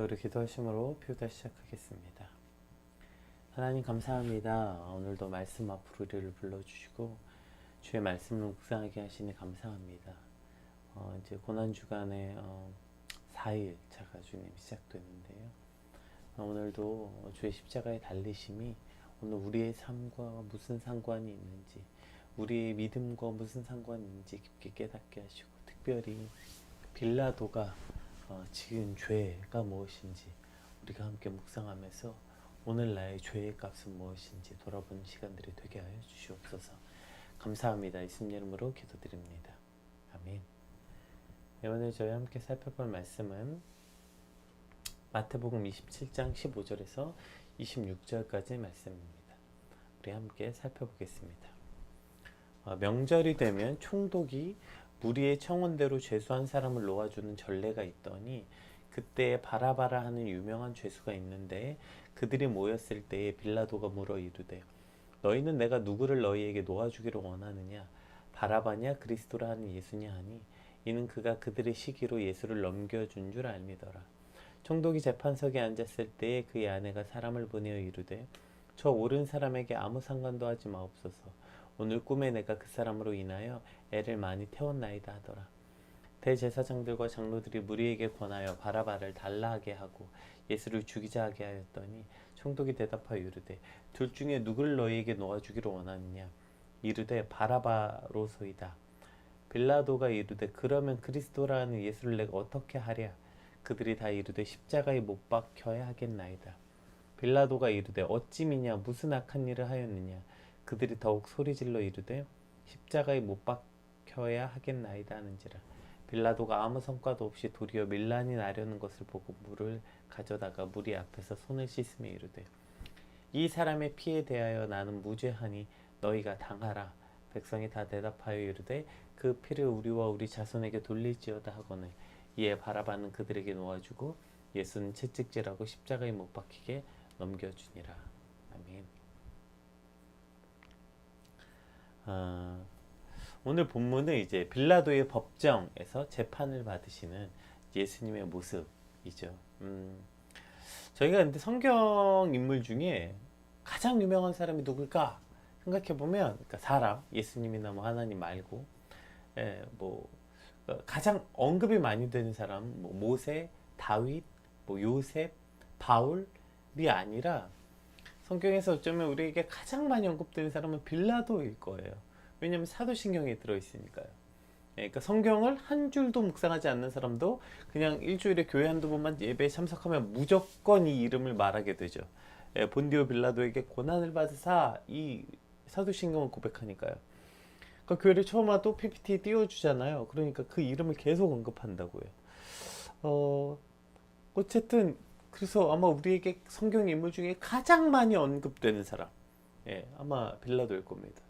우리 기도하심으로 표다 시작하겠습니다. 하나님 감사합니다. 오늘도 말씀 앞으로 우리를 불러주시고 주의 말씀을 묵상하게 하시니 감사합니다. 이제 고난주간의 4일 차가 주님 시작됐는데요. 오늘도 주의 십자가의 달리심이 오늘 우리의 삶과 무슨 상관이 있는지, 우리의 믿음과 무슨 상관이 있는지 깊게 깨닫게 하시고, 특별히 빌라도가 지은 죄가 무엇인지 우리가 함께 묵상하면서 오늘 나의 죄의 값은 무엇인지 돌아보는 시간들이 되게 하여 주시옵소서. 감사합니다. 예수님 이름으로 기도드립니다. 아멘. 네, 오늘 저희 함께 살펴볼 말씀은 마태복음 27장 15절에서 26절까지의 말씀입니다. 우리 함께 살펴보겠습니다. 명절이 되면 총독이 무리의 청원대로 죄수한 사람을 놓아주는 전례가 있더니 그때 바라바라 하는 유명한 죄수가 있는데 그들이 모였을 때에 빌라도가 물어 이르되 너희는 내가 누구를 너희에게 놓아주기를 원하느냐, 바라바냐 그리스도라 하는 예수냐 하니 이는 그가 그들의 시기로 예수를 넘겨준 줄 알미더라. 총독이 재판석에 앉았을 때에 그의 아내가 사람을 보내어 이르되 저 옳은 사람에게 아무 상관도 하지 마옵소서. 오늘 꿈에 내가 그 사람으로 인하여 애를 많이 태웠나이다 하더라. 대제사장들과 장로들이 무리에게 권하여 바라바를 달라하게 하고 예수를 죽이자 하게 하였더니 총독이 대답하여 이르되 둘 중에 누구를 너희에게 놓아주기를 원하느냐. 이르되 바라바로소이다. 빌라도가 이르되 그러면 그리스도라는 예수를 내가 어떻게 하랴. 그들이 다 이르되 십자가에 못 박혀야 하겠나이다. 빌라도가 이르되 어찌 미냐 무슨 악한 일을 하였느냐. 그들이 더욱 소리질러 이르되 십자가에 못 박혀야 하겠나이다 하는지라. 빌라도가 아무 성과도 없이 도리어 밀란이 나려는 것을 보고 물을 가져다가 무리 앞에서 손을 씻으며 이르되 이 사람의 피에 대하여 나는 무죄하니 너희가 당하라. 백성이 다 대답하여 이르되 그 피를 우리와 우리 자손에게 돌릴지어다 하거늘 이에 바라바는 그들에게 놓아주고 예수는 채찍질하고 십자가에 못 박히게 넘겨주니라. 아멘. 오늘 본문은 이제 빌라도의 법정에서 재판을 받으시는 예수님의 모습이죠. 저희가 근데 성경 인물 중에 가장 유명한 사람이 누굴까 생각해 보면, 그러니까 사람, 예수님이나 뭐 하나님 말고, 가장 언급이 많이 되는 사람, 뭐 모세, 다윗, 뭐 요셉, 바울이 아니라 성경에서 어쩌면 우리에게 가장 많이 언급되는 사람은 빌라도일 거예요. 왜냐하면 사도신경에 들어있으니까요. 그러니까 성경을 한 줄도 묵상하지 않는 사람도 그냥 일주일에 교회 한두 번만 예배에 참석하면 무조건 이 이름을 말하게 되죠. 본디오 빌라도에게 고난을 받으사 이 사도신경을 고백하니까요. 그러니까 교회를 처음 와도 PPT에 띄워주잖아요. 그러니까 그 이름을 계속 언급한다고요. 어쨌든 그래서 아마 우리에게 성경 인물 중에 가장 많이 언급되는 사람, 아마 빌라도일 겁니다.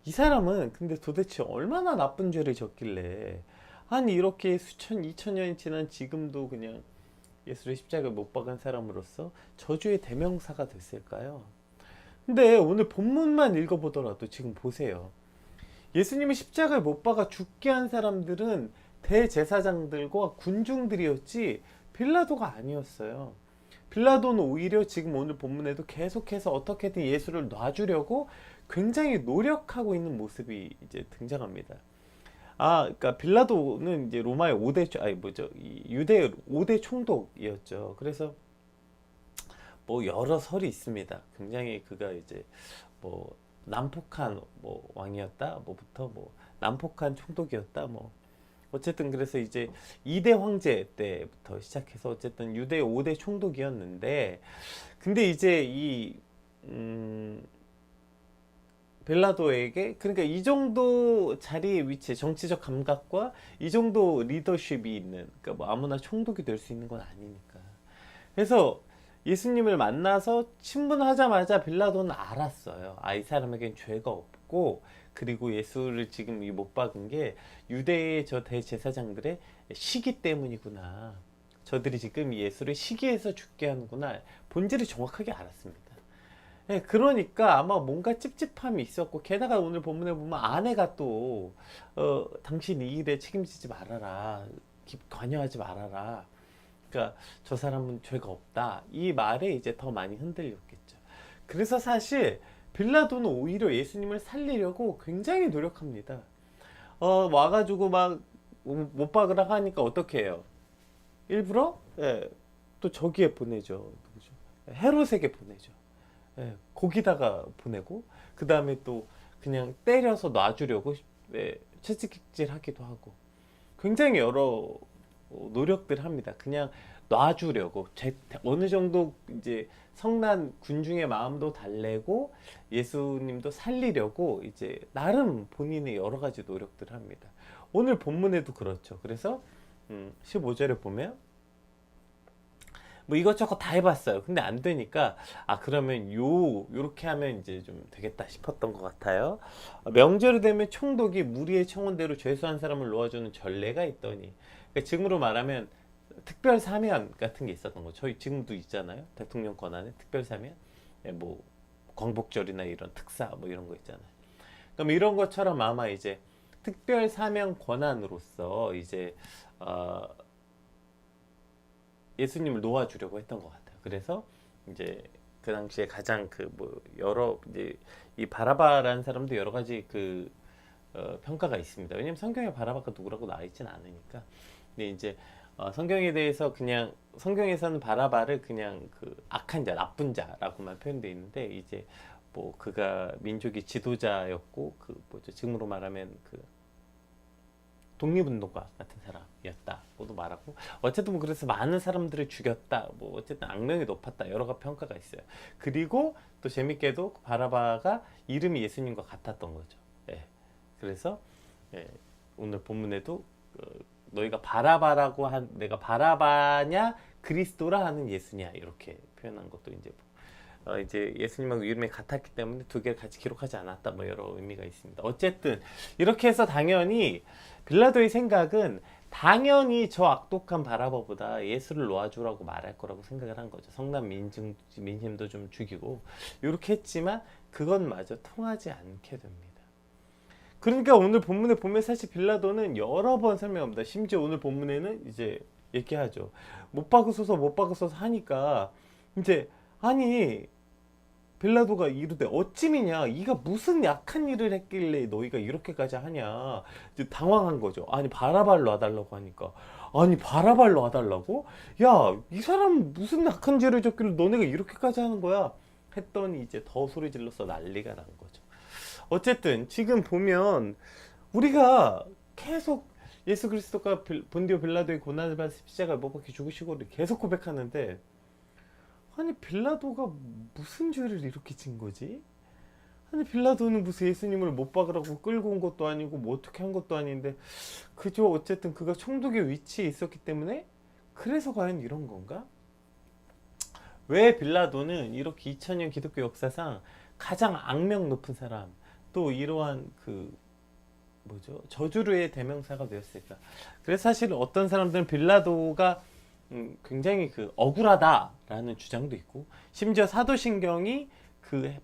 이 사람은 근데 도대체 얼마나 나쁜 죄를 졌길래 아니 이렇게 수천, 2000년이 지난 지금도 그냥 예수를 십자가에 못 박은 사람으로서 저주의 대명사가 됐을까요? 근데 오늘 본문만 읽어보더라도 지금 보세요. 예수님이 십자가에 못 박아 죽게 한 사람들은 대제사장들과 군중들이었지 빌라도가 아니었어요. 빌라도는 오히려 지금 오늘 본문에도 계속해서 어떻게든 예수를 놔주려고 굉장히 노력하고 있는 모습이 이제 등장합니다. 그러니까 빌라도는 이제 로마의 5대, 유대 5대 총독이었죠. 그래서 뭐 여러 설이 있습니다. 굉장히 그가 이제 뭐 난폭한 뭐 왕이었다, 뭐부터 뭐 난폭한 총독이었다, 뭐 어쨌든 그래서 이제 2대 황제 때부터 시작해서 어쨌든 유대 5대 총독이었는데, 근데 이제 이 빌라도에게 그러니까 이 정도 자리의 위치, 정치적 감각과 이 정도 리더십이 있는, 그러니까 뭐 아무나 총독이 될 수 있는 건 아니니까. 그래서 예수님을 만나서 친분하자마자 빌라도는 알았어요. 이 사람에겐 죄가 없고, 그리고 예수를 지금 못 박은 게 유대의 저 대제사장들의 시기 때문이구나. 저들이 지금 예수를 시기해서 죽게 하는구나. 본질을 정확하게 알았습니다. 그러니까 아마 뭔가 찝찝함이 있었고, 게다가 오늘 본문에 보면 아내가 또 당신 이 일에 책임지지 말아라, 관여하지 말아라, 그러니까 저 사람은 죄가 없다. 이 말에 이제 더 많이 흔들렸겠죠. 그래서 사실 빌라도는 오히려 예수님을 살리려고 굉장히 노력합니다. 와가지고 막 못 박으라 하니까 어떻게 해요? 일부러 또 저기에 보내죠. 누구죠? 헤롯에게 보내죠. 거기다가 보내고 그 다음에 또 그냥 때려서 놔주려고 채찍질하기도 하고 굉장히 여러 노력들 합니다. 그냥 놔주려고 어느 정도 이제 성난 군중의 마음도 달래고 예수님도 살리려고 이제 나름 본인의 여러 가지 노력들을 합니다. 오늘 본문에도 그렇죠. 그래서 15절에 보면 뭐 이것저것 다 해봤어요. 근데 안 되니까 그러면 요렇게 하면 이제 좀 되겠다 싶었던 것 같아요. 명절이 되면 총독이 무리의 청원대로 죄수한 사람을 놓아주는 전례가 있더니, 그러니까 지금으로 말하면 특별 사면 같은 게 있었던 거죠. 저희 지금도 있잖아요. 대통령 권한에 특별 사면, 뭐 광복절이나 이런 특사 뭐 이런 거 있잖아요. 그럼 이런 것처럼 아마 이제 특별 사면 권한으로서 이제 예수님을 놓아주려고 했던 것 같아요. 그래서 이제 그 당시에 가장 여러 이제 이 바라바라는 사람도 여러 가지 평가가 있습니다. 왜냐면 성경에 바라바가 누구라고 나와 있진 않으니까. 근데 이제 성경에 대해서 그냥 성경에서는 바라바를 그냥 악한 자, 나쁜 자라고만 표현되어 있는데 이제 뭐 그가 민족의 지도자였고 지금으로 말하면 독립운동가 같은 사람이었다고도 말하고 어쨌든 뭐 그래서 많은 사람들을 죽였다 뭐 어쨌든 악명이 높았다 여러 가지 평가가 있어요. 그리고 또 재밌게도 바라바가 이름이 예수님과 같았던 거죠. 그래서 오늘 본문에도 너희가 바라바라고 내가 바라바냐 그리스도라 하는 예수냐 이렇게 표현한 것도 이제 예수님하고 이름이 같았기 때문에 두 개를 같이 기록하지 않았다 뭐 여러 의미가 있습니다. 어쨌든 이렇게 해서 당연히 빌라도의 생각은 당연히 저 악독한 바라바보다 예수를 놓아주라고 말할 거라고 생각을 한 거죠. 성난 민심도 좀 죽이고 이렇게 했지만 그것마저 통하지 않게 됩니다. 그러니까 오늘 본문에 보면 사실 빌라도는 여러 번 설명합니다. 심지어 오늘 본문에는 이제 얘기하죠. 못 박으소서 하니까 이제 아니 빌라도가 이르되 어찌미냐 이가 무슨 약한 일을 했길래 너희가 이렇게까지 하냐 이제 당황한 거죠. 아니 바라바를 놔달라고 하니까 아니 바라바를 놔달라고? 야 이 사람 무슨 약한 죄를 졌길래 너네가 이렇게까지 하는 거야 했더니 이제 더 소리 질러서 난리가 난 거죠. 어쨌든 지금 보면 우리가 계속 예수 그리스도가 본디오 빌라도의 고난을 받아 십자가에 못 박혀 죽으시고 계속 고백하는데 아니 빌라도가 무슨 죄를 이렇게 진 거지? 아니 빌라도는 무슨 예수님을 못 박으라고 끌고 온 것도 아니고 뭐 어떻게 한 것도 아닌데 그저 어쨌든 그가 총독의 위치에 있었기 때문에 그래서 과연 이런 건가? 왜 빌라도는 이렇게 2000년 기독교 역사상 가장 악명 높은 사람 또 이러한 저주류의 대명사가 되었을까? 그래서 사실 어떤 사람들은 빌라도가 굉장히 억울하다라는 주장도 있고 심지어 사도신경이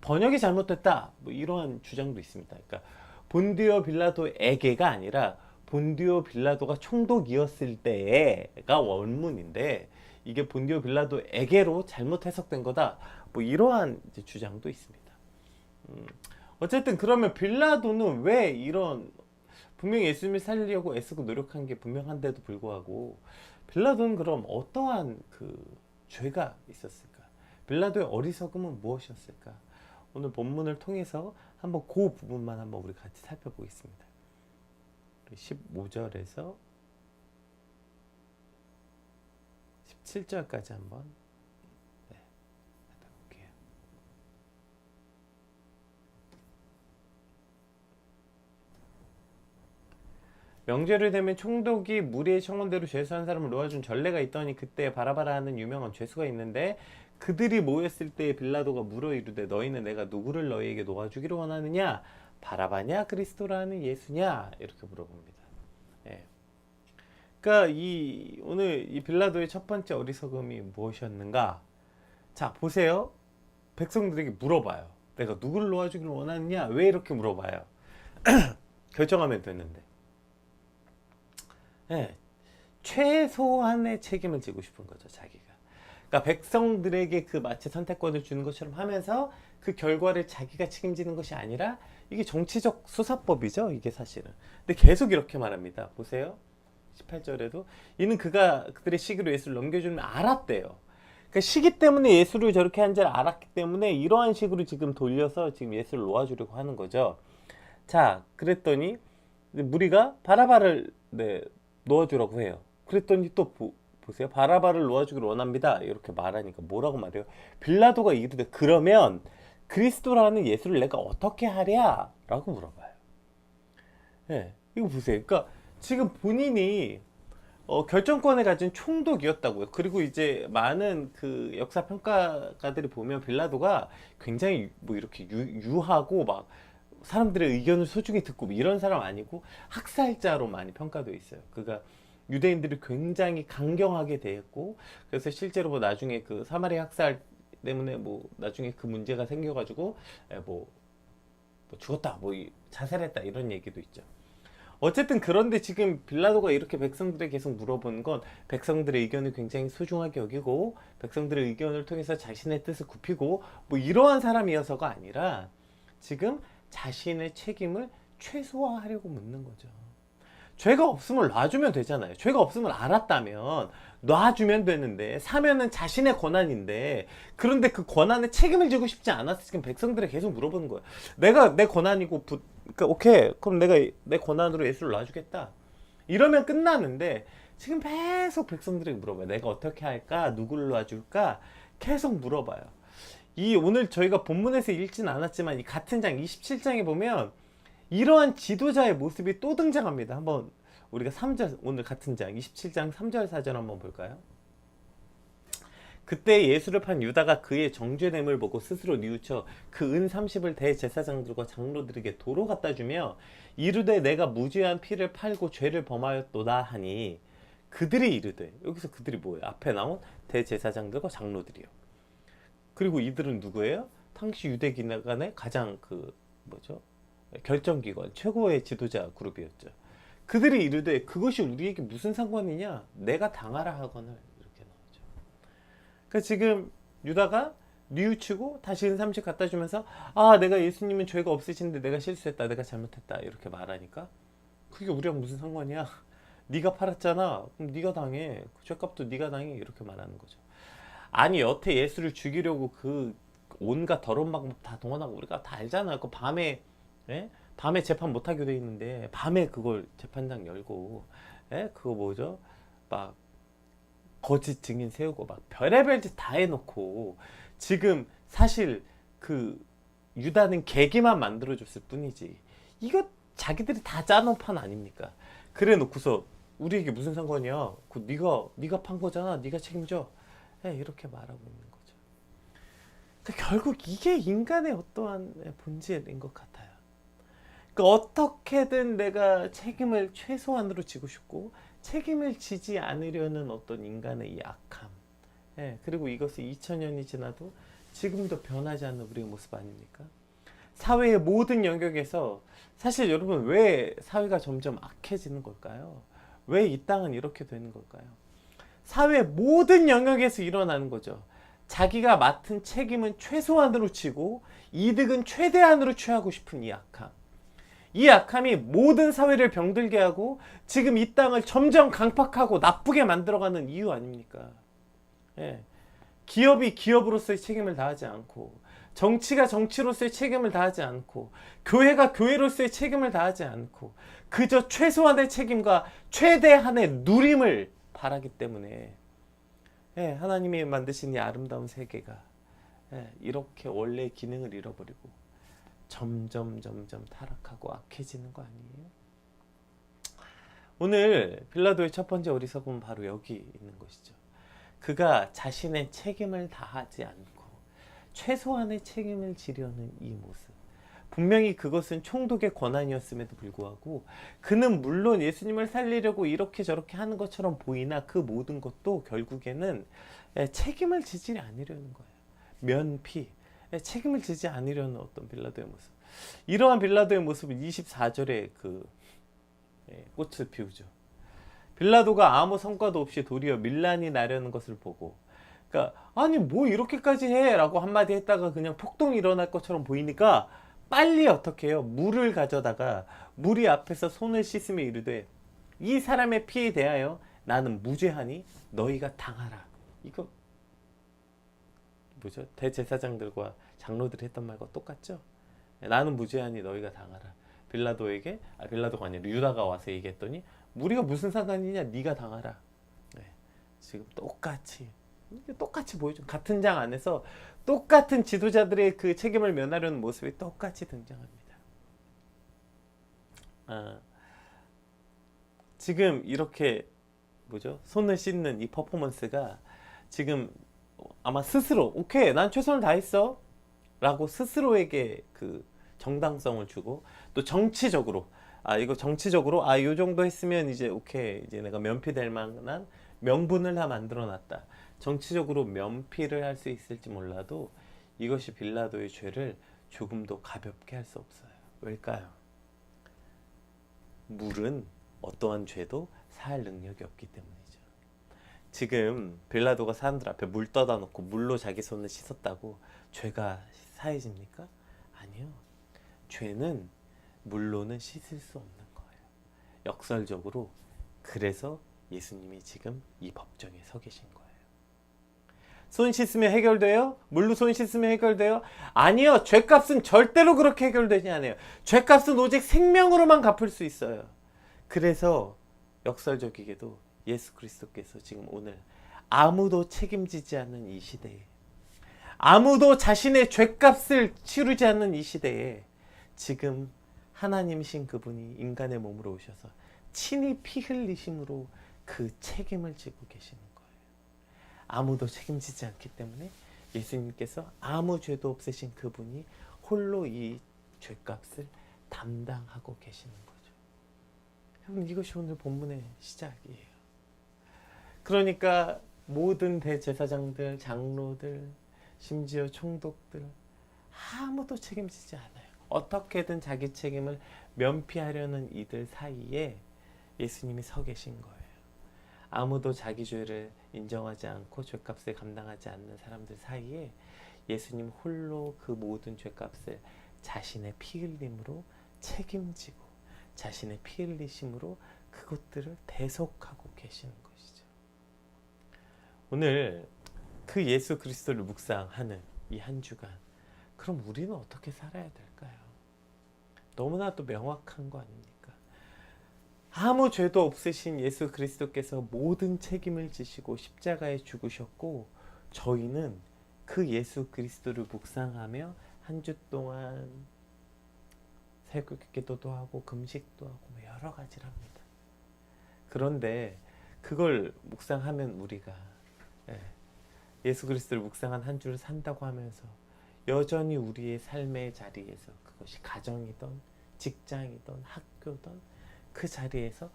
번역이 잘못됐다 뭐 이러한 주장도 있습니다. 그러니까 본디오 빌라도에게가 아니라 본디오 빌라도가 총독이었을 때가 원문인데 이게 본디오 빌라도에게로 잘못 해석된 거다 뭐 이러한 이제 주장도 있습니다. 어쨌든 그러면 빌라도는 왜 이런 분명히 예수님을 살리려고 애쓰고 노력한 게 분명한데도 불구하고 빌라도는 그럼 어떠한 죄가 있었을까? 빌라도의 어리석음은 무엇이었을까? 오늘 본문을 통해서 한번 그 부분만 한번 우리 같이 살펴보겠습니다. 15절에서 17절까지 한번 살펴볼게요. 명절이 되면 총독이 무리의 청원대로 죄수한 사람을 놓아준 전례가 있더니 그때 바라바라 하는 유명한 죄수가 있는데 그들이 모였을 때 빌라도가 물어 이르되 너희는 내가 누구를 너희에게 놓아주기를 원하느냐 바라바냐 그리스도라는 예수냐 이렇게 물어봅니다. 그러니까 오늘 이 빌라도의 첫 번째 어리석음이 무엇이었는가? 자 보세요. 백성들에게 물어봐요. 내가 누구를 놓아주기를 원하느냐 왜 이렇게 물어봐요. 결정하면 되는데 최소한의 책임을 지고 싶은 거죠, 자기가. 그러니까 백성들에게 그 마치 선택권을 주는 것처럼 하면서 그 결과를 자기가 책임지는 것이 아니라 이게 정치적 수사법이죠, 이게 사실은. 근데 계속 이렇게 말합니다. 보세요. 18절에도 이는 그들의 시기로 예수를 넘겨주면 알았대요. 그러니까 시기 때문에 예수를 저렇게 한 줄 알았기 때문에 이러한 식으로 지금 돌려서 지금 예수를 놓아주려고 하는 거죠. 자, 그랬더니 무리가 바라바를 놓아주라고 해요. 그랬더니 또 보세요. 바라바를 놓아주기를 원합니다. 이렇게 말하니까 뭐라고 말해요? 빌라도가 이르되 그러면 그리스도라는 예수를 내가 어떻게 하랴? 라고 물어봐요. 네, 이거 보세요. 그러니까 지금 본인이 결정권을 가진 총독이었다고요. 그리고 이제 많은 그 역사 평가가들이 보면 빌라도가 굉장히 뭐 이렇게 유하고 막 사람들의 의견을 소중히 듣고 뭐 이런 사람 아니고 학살자로 많이 평가되어 있어요. 그가 유대인들이 굉장히 강경하게 대했고, 그래서 실제로 뭐 나중에 그 사마리아 학살 때문에 뭐 나중에 그 문제가 생겨가지고 뭐 죽었다, 뭐 자살했다 이런 얘기도 있죠. 어쨌든 그런데 지금 빌라도가 이렇게 백성들에게 계속 물어보는 건 백성들의 의견을 굉장히 소중하게 여기고 백성들의 의견을 통해서 자신의 뜻을 굽히고 뭐 이러한 사람이어서가 아니라 지금 자신의 책임을 최소화하려고 묻는 거죠. 죄가 없으면 놔주면 되잖아요. 죄가 없으면 알았다면 놔주면 되는데, 사면은 자신의 권한인데, 그런데 그 권한에 책임을 지고 싶지 않아서 지금 백성들에 계속 물어보는 거예요. 내가 내 권한이고 그러니까 오케이, 그럼 내가 내 권한으로 예수를 놔주겠다, 이러면 끝나는데 지금 계속 백성들에게 물어봐요. 내가 어떻게 할까? 누구를 놔줄까? 계속 물어봐요. 이 오늘 저희가 본문에서 읽지는 않았지만 이 같은 장 27장에 보면 이러한 지도자의 모습이 또 등장합니다. 한번 우리가 3절, 오늘 같은 장 27장 3절 4절 한번 볼까요? 그때 예수를 판 유다가 그의 정죄됨을 보고 스스로 뉘우쳐 그 은 30을 대제사장들과 장로들에게 도로 갖다 주며 이르되 내가 무죄한 피를 팔고 죄를 범하였도다 하니, 그들이 이르되, 여기서 그들이 뭐예요? 앞에 나온 대제사장들과 장로들이요. 그리고 이들은 누구예요? 당시 유대인 간의 가장 결정기관, 최고의 지도자 그룹이었죠. 그들이 이르되 그것이 우리에게 무슨 상관이냐? 내가 당하라 하거늘, 이렇게 나오죠. 그러니까 지금 유다가 뉘우치고 다시 은30 갖다 주면서 내가 예수님은 죄가 없으신데 내가 실수했다, 내가 잘못했다, 이렇게 말하니까 그게 우리랑 무슨 상관이야? 네가 팔았잖아, 그럼 네가 당해, 그 죄값도 네가 당해, 이렇게 말하는 거죠. 아니 여태 예수를 죽이려고 그 온갖 더러운 방법 다 동원하고 우리가 다 알잖아요. 그 밤에 밤에 재판 못하게 돼 있는데 밤에 그걸 재판장 열고 그거 뭐죠? 막 거짓 증인 세우고 막 별의별 짓 다 해놓고 지금 사실 그 유다는 계기만 만들어줬을 뿐이지 이거 자기들이 다 짜놓은 판 아닙니까? 그래 놓고서 우리에게 무슨 상관이야? 그 네가 판 거잖아. 네가 책임져. 이렇게 말하고 있는 거죠. 그러니까 결국 이게 인간의 어떠한 본질인 것 같아요. 그러니까 어떻게든 내가 책임을 최소한으로 지고 싶고 책임을 지지 않으려는 어떤 인간의 이 악함. 그리고 이것이 2000년이 지나도 지금도 변하지 않는 우리의 모습 아닙니까? 사회의 모든 영역에서 사실 여러분 왜 사회가 점점 악해지는 걸까요? 왜 이 땅은 이렇게 되는 걸까요? 사회 모든 영역에서 일어나는 거죠. 자기가 맡은 책임은 최소한으로 치고 이득은 최대한으로 취하고 싶은 이 악함. 이 악함이 모든 사회를 병들게 하고 지금 이 땅을 점점 강팍하고 나쁘게 만들어가는 이유 아닙니까? 기업이 기업으로서의 책임을 다하지 않고 정치가 정치로서의 책임을 다하지 않고 교회가 교회로서의 책임을 다하지 않고 그저 최소한의 책임과 최대한의 누림을 바라기 때문에 하나님이 만드신 이 아름다운 세계가 이렇게 원래의 기능을 잃어버리고 점점 타락하고 악해지는 거 아니에요? 오늘 빌라도의 첫 번째 어리석음은 바로 여기 있는 것이죠. 그가 자신의 책임을 다하지 않고 최소한의 책임을 지려는 이 모습. 분명히 그것은 총독의 권한이었음에도 불구하고 그는 물론 예수님을 살리려고 이렇게 저렇게 하는 것처럼 보이나 그 모든 것도 결국에는 책임을 지지 않으려는 거예요. 면피, 책임을 지지 않으려는 어떤 빌라도의 모습. 이러한 빌라도의 모습은 24절에 그 꽃을 피우죠. 빌라도가 아무 성과도 없이 도리어 밀란이 나려는 것을 보고, 그러니까 아니 뭐 이렇게까지 해 라고 한마디 했다가 그냥 폭동이 일어날 것처럼 보이니까 빨리 어떻게 해요? 물을 가져다가 무리 앞에서 손을 씻으며 이르되 이 사람의 피에 대하여 나는 무죄하니 너희가 당하라. 이거 뭐죠? 대제사장들과 장로들이 했던 말과 똑같죠? 나는 무죄하니 너희가 당하라. 빌라도에게, 빌라도가 아니라 유다가 와서 얘기했더니 우리가 무슨 상관이냐, 네가 당하라. 네, 지금 똑같이 보여줘. 같은 장 안에서 똑같은 지도자들의 그 책임을 면하려는 모습이 똑같이 등장합니다. 지금 이렇게 뭐죠? 손을 씻는 이 퍼포먼스가 지금 아마 스스로 오케이 난 최선을 다했어 라고 스스로에게 그 정당성을 주고, 또 정치적으로 이거 정치적으로 요 정도 했으면 이제 오케이 이제 내가 면피될 만한 명분을 다 만들어 놨다. 정치적으로 면피를 할 수 있을지 몰라도 이것이 빌라도의 죄를 조금 더 가볍게 할 수 없어요. 왜일까요? 물은 어떠한 죄도 사할 능력이 없기 때문이죠. 지금 빌라도가 사람들 앞에 물 떠다 놓고 물로 자기 손을 씻었다고 죄가 사해집니까? 아니요. 죄는 물로는 씻을 수 없는 거예요. 역설적으로 그래서 예수님이 지금 이 법정에 서 계신 거예요. 손 씻으면 해결돼요? 물로 손 씻으면 해결돼요? 아니요. 죄값은 절대로 그렇게 해결되지 않아요. 죄값은 오직 생명으로만 갚을 수 있어요. 그래서 역설적이게도 예수 그리스도께서 지금 오늘 아무도 책임지지 않는 이 시대에, 아무도 자신의 죄값을 치르지 않는 이 시대에 지금 하나님이신 그분이 인간의 몸으로 오셔서 친히 피 흘리심으로 그 책임을 지고 계시는 거예요. 아무도 책임지지 않기 때문에 예수님께서 아무 죄도 없으신 그분이 홀로 이 죄값을 담당하고 계시는 거죠. 여러분, 이것이 오늘 본문의 시작이에요. 그러니까 모든 대제사장들, 장로들, 심지어 총독들 아무도 책임지지 않아요. 어떻게든 자기 책임을 면피하려는 이들 사이에 예수님이 서 계신 거예요. 아무도 자기 죄를 인정하지 않고 죄값을 감당하지 않는 사람들 사이에 예수님 홀로 그 모든 죄값을 자신의 피 흘림으로 책임지고 자신의 피 흘리심으로 그것들을 대속하고 계시는 것이죠. 오늘 그 예수 그리스도를 묵상하는 이 한 주간, 그럼 우리는 어떻게 살아야 될까요? 너무나도 명확한 거 아닙니까? 아무 죄도 없으신 예수 그리스도께서 모든 책임을 지시고 십자가에 죽으셨고, 저희는 그 예수 그리스도를 묵상하며 한 주 동안 새벽 기도도 하고 금식도 하고 여러 가지를 합니다. 그런데 그걸 묵상하면 우리가 예수 그리스도를 묵상한 한 주를 산다고 하면서 여전히 우리의 삶의 자리에서, 그것이 가정이든 직장이든 학교든 그 자리에서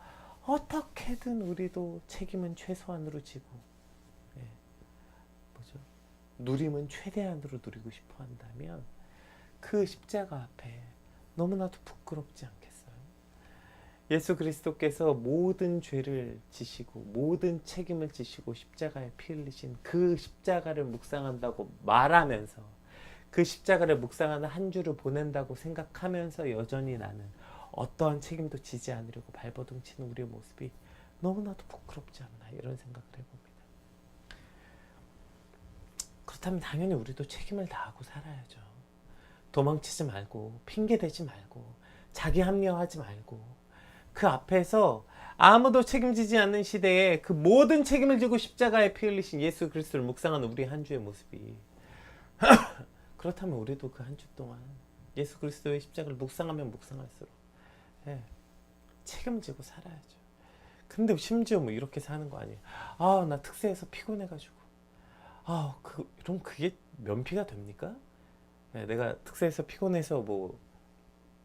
어떻게든 우리도 책임은 최소한으로 지고 누림은 최대한으로 누리고 싶어 한다면 그 십자가 앞에 너무나도 부끄럽지 않겠어요? 예수 그리스도께서 모든 죄를 지시고 모든 책임을 지시고 십자가에 피 흘리신 그 십자가를 묵상한다고 말하면서, 그 십자가를 묵상하는 한 주를 보낸다고 생각하면서 여전히 나는 어떠한 책임도 지지 않으려고 발버둥 치는 우리의 모습이 너무나도 부끄럽지 않나, 이런 생각을 해봅니다. 그렇다면 당연히 우리도 책임을 다하고 살아야죠. 도망치지 말고, 핑계대지 말고, 자기 합리화하지 말고, 그 앞에서 아무도 책임지지 않는 시대에 그 모든 책임을 지고 십자가에 피 흘리신 예수 그리스도를 묵상하는 우리 한 주의 모습이 그렇다면 우리도 그 한 주 동안 예수 그리스도의 십자가를 묵상하면 묵상할수록 책임지고 살아야죠. 근데 심지어 뭐 이렇게 사는 거 아니에요. 나 특세에서 피곤해가지고. 그럼 그게 면피가 됩니까? 내가 특세에서 피곤해서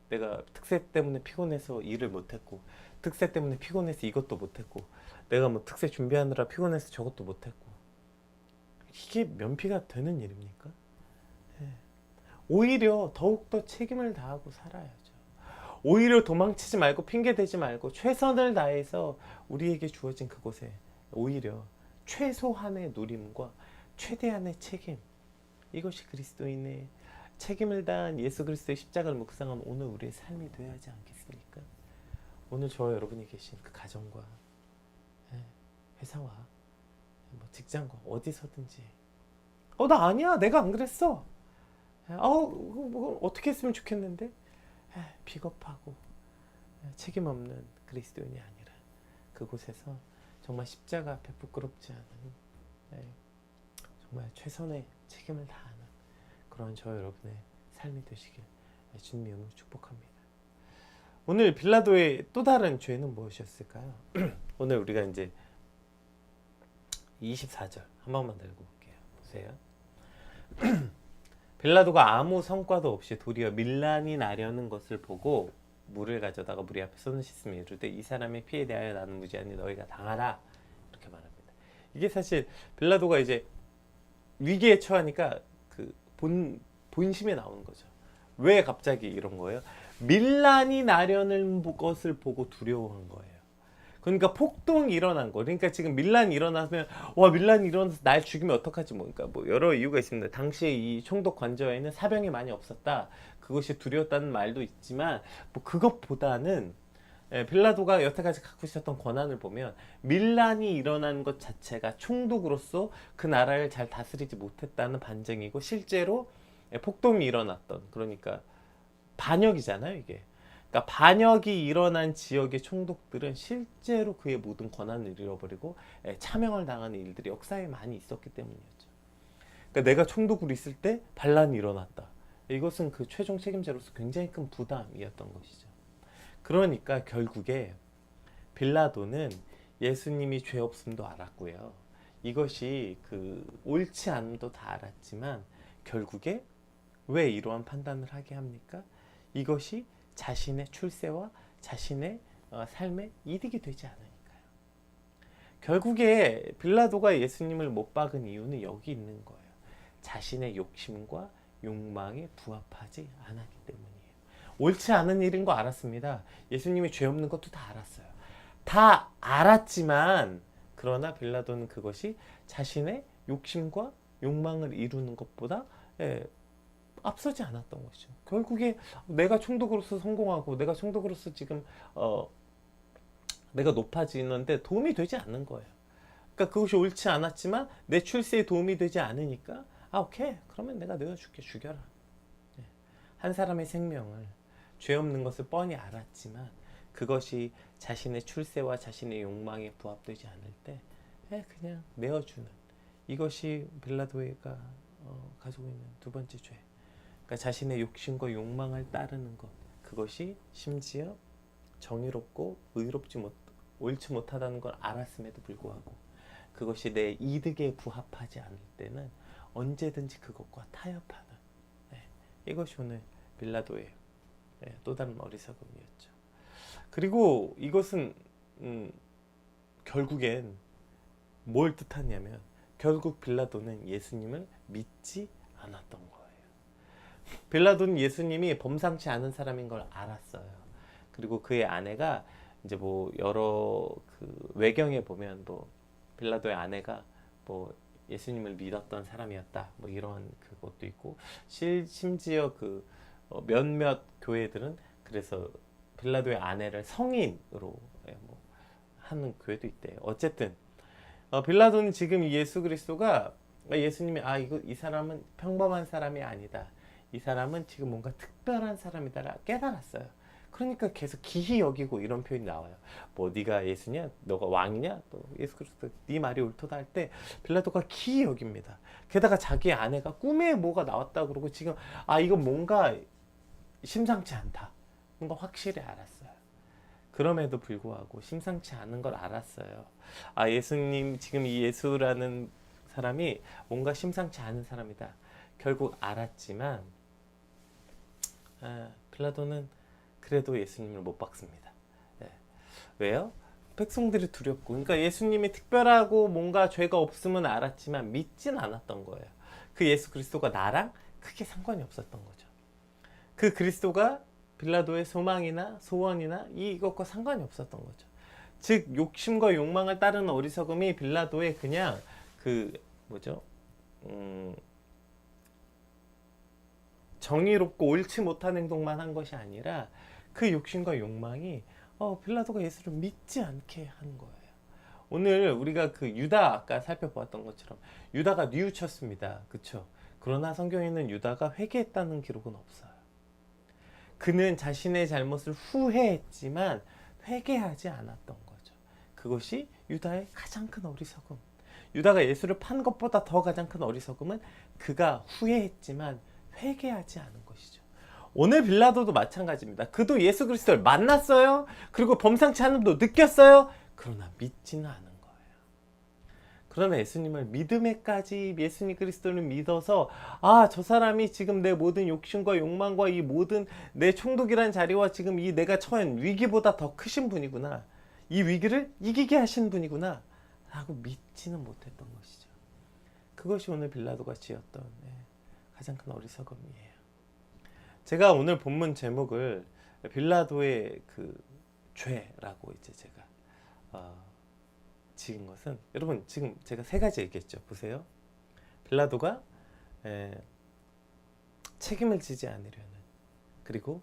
내가 특세 때문에 피곤해서 일을 못했고, 특세 때문에 피곤해서 이것도 못했고, 내가 특세 준비하느라 피곤해서 저것도 못했고, 이게 면피가 되는 일입니까? 오히려 더욱더 책임을 다하고 살아야죠. 오히려 도망치지 말고 핑계대지 말고 최선을 다해서 우리에게 주어진 그곳에 오히려 최소한의 누림과 최대한의 책임, 이것이 그리스도인의 책임을 다한 예수 그리스도의 십자가를 묵상한 오늘 우리의 삶이 되어야 하지 않겠습니까? 오늘 저와 여러분이 계신 그 가정과 회사와 뭐 직장과 어디서든지 나 아니야, 내가 안 그랬어, 뭐 어떻게 했으면 좋겠는데, 비겁하고 책임 없는 그리스도인이 아니라 그곳에서 정말 십자가 앞에 부끄럽지 않은 정말 최선의 책임을 다하는 그런 저 여러분의 삶이 되시길 주님의 이름으로 축복합니다. 오늘 빌라도의 또 다른 죄는 무엇이었을까요? 오늘 우리가 이제 24절 한 번만 들고 볼게요. 보세요. 빌라도가 아무 성과도 없이 도리어 밀란이 나려는 것을 보고 물을 가져다가 무리 앞에 손을 씻으며 이르되 이 사람의 피에 대하여 나는 무죄하니 너희가 당하라, 이렇게 말합니다. 이게 사실 빌라도가 이제 위기에 처하니까 그 본심에 나오는 거죠. 왜 갑자기 이런 거예요? 밀란이 나려는 것을 보고 두려워한 거예요. 그러니까 폭동이 일어난 거. 그러니까 지금 밀란이 일어나면 밀란이 일어나서 날 죽이면 어떡하지 뭐. 그러니까 뭐 여러 이유가 있습니다. 당시에 이 총독 관저에는 사병이 많이 없었다. 그것이 두려웠다는 말도 있지만 뭐 그것보다는 빌라도가 여태까지 갖고 있었던 권한을 보면 밀란이 일어난 것 자체가 총독으로서 그 나라를 잘 다스리지 못했다는 반증이고 실제로 폭동이 일어났던, 그러니까 반역이잖아요 이게. 그러니까 반역이 일어난 지역의 총독들은 실제로 그의 모든 권한을 잃어버리고 차명을 당하는 일들이 역사에 많이 있었기 때문이었죠. 그러니까 내가 총독으로 있을 때 반란이 일어났다. 이것은 그 최종 책임자로서 굉장히 큰 부담이었던 것이죠. 그러니까 결국에 빌라도는 예수님이 죄 없음도 알았고요. 이것이 그 옳지 않음도 다 알았지만 결국에 왜 이러한 판단을 하게 합니까? 이것이 자신의 출세와 자신의 삶에 이득이 되지 않으니까요. 결국에 빌라도가 예수님을 못 박은 이유는 여기 있는 거예요. 자신의 욕심과 욕망에 부합하지 않았기 때문이에요. 옳지 않은 일인 거 알았습니다. 예수님이 죄 없는 것도 다 알았어요. 다 알았지만 그러나 빌라도는 그것이 자신의 욕심과 욕망을 이루는 것보다 앞서지 않았던 것이죠. 결국에 내가 총독으로서 성공하고 내가 총독으로서 지금 내가 높아지는데 도움이 되지 않는 거예요. 그러니까 그것이 옳지 않았지만 내 출세에 도움이 되지 않으니까 오케이, 그러면 내가 내어줄게, 죽여라. 한 사람의 생명을 죄 없는 것을 뻔히 알았지만 그것이 자신의 출세와 자신의 욕망에 부합되지 않을 때 그냥 내어주는, 이것이 빌라도가 가지고 있는 두 번째 죄. 그러니까 자신의 욕심과 욕망을 따르는 것, 그것이 심지어 정의롭고 옳지 못하다는 걸 알았음에도 불구하고 그것이 내 이득에 부합하지 않을 때는 언제든지 그것과 타협하는, 이것이 오늘 빌라도의 또 다른 어리석음이었죠. 그리고 이것은 결국엔 뭘 뜻하냐면 결국 빌라도는 예수님을 믿지 않았던 거예요. 빌라도는 예수님이 범상치 않은 사람인 걸 알았어요. 그리고 그의 아내가 이제 뭐 여러 그 외경에 보면 뭐 빌라도의 아내가 뭐 예수님을 믿었던 사람이었다, 뭐 이런 그것도 있고, 심지어 그 몇몇 교회들은 그래서 빌라도의 아내를 성인으로 뭐 하는 교회도 있대요. 어쨌든 빌라도는 지금 예수 그리스도가 예수님이 이 사람은 평범한 사람이 아니다, 이 사람은 지금 뭔가 특별한 사람이다 깨달았어요. 그러니까 계속 기히 여기고 이런 표현이 나와요. 뭐 네가 예수냐, 너가 왕이냐, 또 예수 그리스도 네 말이 옳도다 할 때 빌라도가 기히 여깁니다. 게다가 자기 아내가 꿈에 뭐가 나왔다 그러고 지금 이건 뭔가 심상치 않다, 뭔가 확실히 알았어요. 그럼에도 불구하고 심상치 않은 걸 알았어요. 예수님, 지금 이 예수라는 사람이 뭔가 심상치 않은 사람이다 결국 알았지만 빌라도는 그래도 예수님을 못 박습니다. 왜요? 백성들이 두렵고, 그러니까 예수님이 특별하고 뭔가 죄가 없음은 알았지만 믿진 않았던 거예요. 그 예수 그리스도가 나랑 크게 상관이 없었던 거죠. 그 그리스도가 빌라도의 소망이나 소원이나 이것과 상관이 없었던 거죠. 즉 욕심과 욕망을 따르는 어리석음이 빌라도의 그냥 그 뭐죠? 정의롭고 옳지 못한 행동만 한 것이 아니라 그 욕심과 욕망이 빌라도가 예수를 믿지 않게 한 거예요. 오늘 우리가 그 유다 아까 살펴보았던 것처럼 유다가 뉘우쳤습니다. 그렇죠? 그러나 성경에는 유다가 회개했다는 기록은 없어요. 그는 자신의 잘못을 후회했지만 회개하지 않았던 거죠. 그것이 유다의 가장 큰 어리석음. 유다가 예수를 판 것보다 더 가장 큰 어리석음은 그가 후회했지만 회개하지 않은 것이죠. 오늘 빌라도도 마찬가지입니다. 그도 예수 그리스도를 만났어요. 그리고 범상치 않음도 느꼈어요. 그러나 믿지는 않은 거예요. 그러나 예수님을 믿음에까지 예수님 그리스도를 믿어서 저 사람이 지금 내 모든 욕심과 욕망과 이 모든 내 총독이라는 자리와 지금 이 내가 처한 위기보다 더 크신 분이구나. 이 위기를 이기게 하신 분이구나 라고 믿지는 못했던 것이죠. 그것이 오늘 빌라도가 지었던 가장 큰 어리석음이에요. 제가 오늘 본문 제목을 빌라도의 그 죄라고 이제 제가 지은 것은, 여러분 지금 제가 세 가지 얘기했죠. 보세요. 빌라도가 책임을 지지 않으려는, 그리고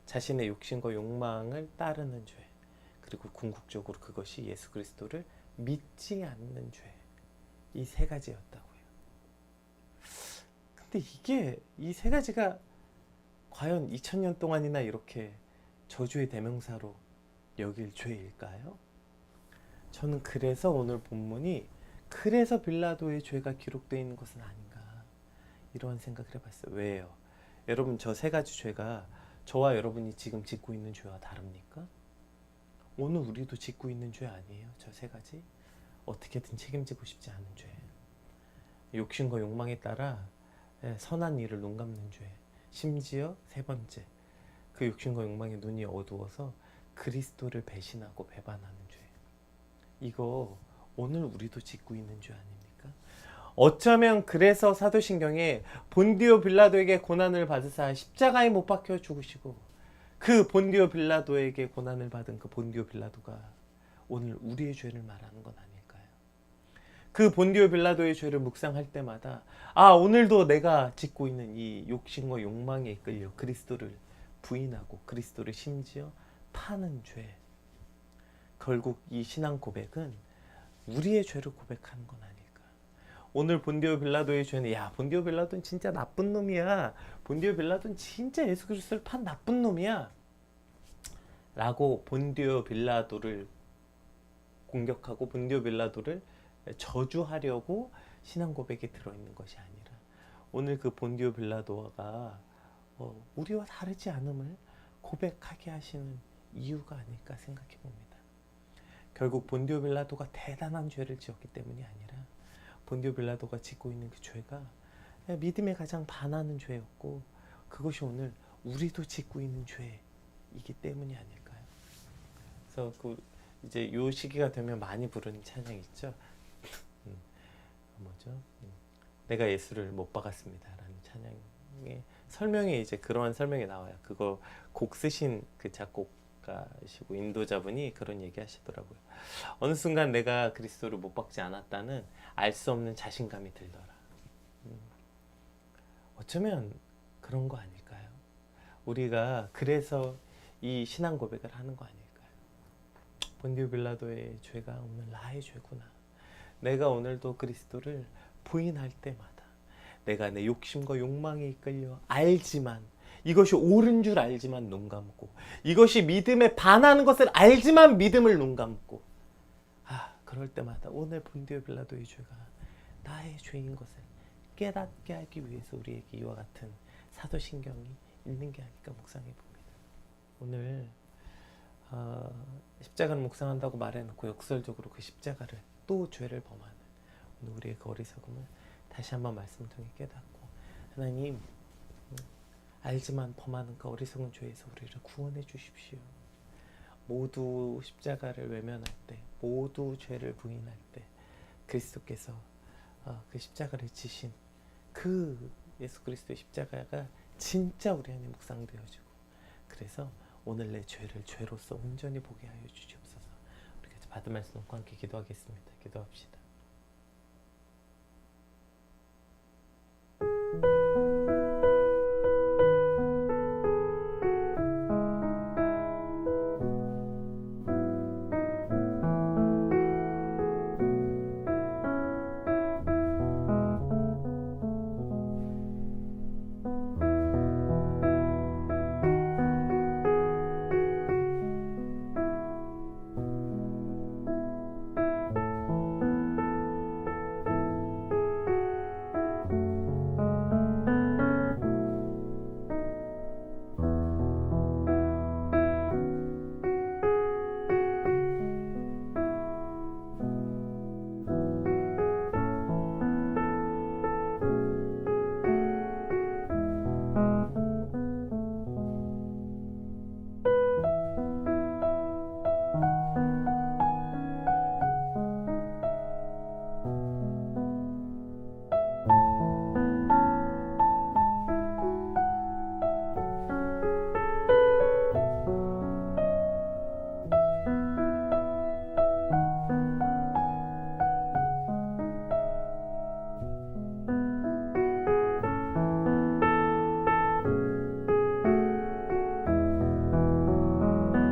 자신의 욕심과 욕망을 따르는 죄, 그리고 궁극적으로 그것이 예수 그리스도를 믿지 않는 죄. 이 세 가지였다고요. 근데 이게 이 세 가지가 과연 2000년 동안이나 이렇게 저주의 대명사로 여길 죄일까요? 저는 그래서 오늘 본문이 그래서 빌라도의 죄가 기록되어 있는 것은 아닌가, 이런 생각을 해봤어요. 왜요? 여러분, 저 세 가지 죄가 저와 여러분이 지금 짓고 있는 죄와 다릅니까? 오늘 우리도 짓고 있는 죄 아니에요? 저 세 가지? 어떻게든 책임지고 싶지 않은 죄, 욕심과 욕망에 따라 선한 일을 눈감는 죄, 심지어 세 번째, 그 욕심과 욕망의 눈이 어두워서 그리스도를 배신하고 배반하는 죄. 이거 오늘 우리도 짓고 있는 죄 아닙니까? 어쩌면 그래서 사도신경에 본디오 빌라도에게 고난을 받으사 십자가에 못 박혀 죽으시고 그 본디오 빌라도에게 고난을 받은 그 본디오 빌라도가 오늘 우리의 죄를 말하는 건 아닐까요? 그 본디오 빌라도의 죄를 묵상할 때마다 오늘도 내가 짓고 있는 이 욕심과 욕망에 이끌려 그리스도를 부인하고 그리스도를 심지어 파는 죄. 결국 이 신앙 고백은 우리의 죄를 고백하는 건 아닐까. 오늘 본디오 빌라도의 죄는 본디오 빌라도는 진짜 나쁜 놈이야, 본디오 빌라도는 진짜 예수 그리스도를 판 나쁜 놈이야 라고 본디오 빌라도를 공격하고 본디오 빌라도를 저주하려고 신앙 고백에 들어있는 것이 아니라 오늘 그 본디오 빌라도가 우리와 다르지 않음을 고백하게 하시는 이유가 아닐까 생각해 봅니다. 결국 본디오 빌라도가 대단한 죄를 지었기 때문이 아니라 본디오 빌라도가 짓고 있는 그 죄가 믿음에 가장 반하는 죄였고, 그것이 오늘 우리도 짓고 있는 죄이기 때문이 아닐까요? 그래서 이제 요 시기가 되면 많이 부르는 찬양 있죠. 뭐죠? 내가 예수를 못 박았습니다라는 찬양의 설명에 이제 그러한 설명이 나와요. 그거 곡 쓰신 그 작곡가시고 인도자분이 그런 얘기 하시더라고요. 어느 순간 내가 그리스도를 못 박지 않았다는 알 수 없는 자신감이 들더라. 어쩌면 그런 거 아닐까요? 우리가 그래서 이 신앙 고백을 하는 거 아닐까요? 본디오 빌라도의 죄가 오늘 나의 죄구나. 내가 오늘도 그리스도를 부인할 때마다 내가 내 욕심과 욕망에 이끌려 알지만, 이것이 옳은 줄 알지만 눈 감고, 이것이 믿음에 반하는 것을 알지만 믿음을 눈 감고, 그럴 때마다 오늘 본디오 빌라도의 죄가 나의 죄인 것을 깨닫게 하기 위해서 우리에게 이와 같은 사도신경이 있는 게 아닐까 묵상해 봅니다. 오늘 십자가를 묵상한다고 말해놓고 역설적으로 그 십자가를 또 죄를 범하는 오늘 우리의 그 어리석음을 다시 한번 말씀을 통해 깨닫고, 하나님 알지만 범하는 그 어리석은 죄에서 우리를 구원해 주십시오. 모두 십자가를 외면할 때, 모두 죄를 부인할 때 그리스도께서 그 십자가를 지신 그 예수 그리스도의 십자가가 진짜 우리 안에 묵상되어지고 그래서 오늘 내 죄를 죄로서 온전히 보게 하여 주시옵소서. 우리 같이 받은 말씀 놓고 함께 기도하겠습니다. 기도합시다.